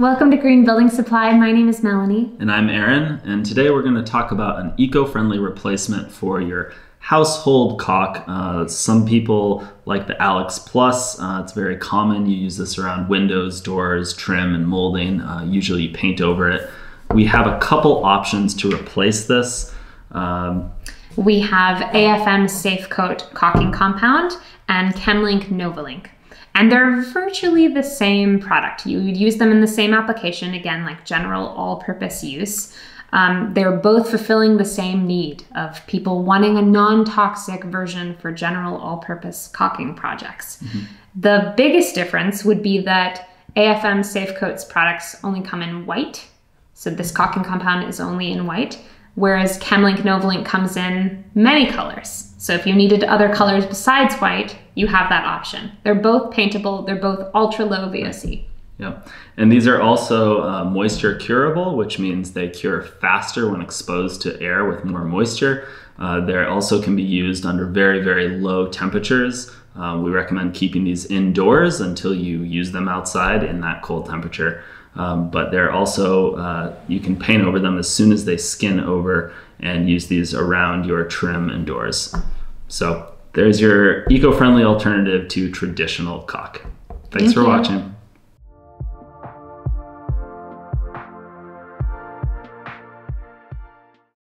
Welcome to Green Building Supply. My name is Melanie. And I'm Aaron, and today we're going to talk about an eco-friendly replacement for your household caulk. Some people like the Alex Plus. It's very common. You use this around windows, doors, trim, and molding. Usually you paint over it. We have a couple options to replace this. We have AFM Safe Coat caulking compound and ChemLink Novolink. And they're virtually the same product. You would use them in the same application, again, like general all-purpose use. They're both fulfilling the same need of people wanting a non-toxic version for general all-purpose caulking projects. The biggest difference would be that AFM Safe Coat's products only come in white. So this caulking compound is only in white, whereas ChemLink Novolink comes in many colors. So if you needed other colors besides white, you have that option. They're both paintable. They're both ultra low VOC. Yep. And these are also moisture curable, which means they cure faster when exposed to air with more moisture. They also can be used under very, very low temperatures. We recommend keeping these indoors until you use them outside in that cold temperature. But they're also, you can paint over them as soon as they skin over and use these around your trim and doors. So there's your eco-friendly alternative to traditional caulk. Thanks for watching.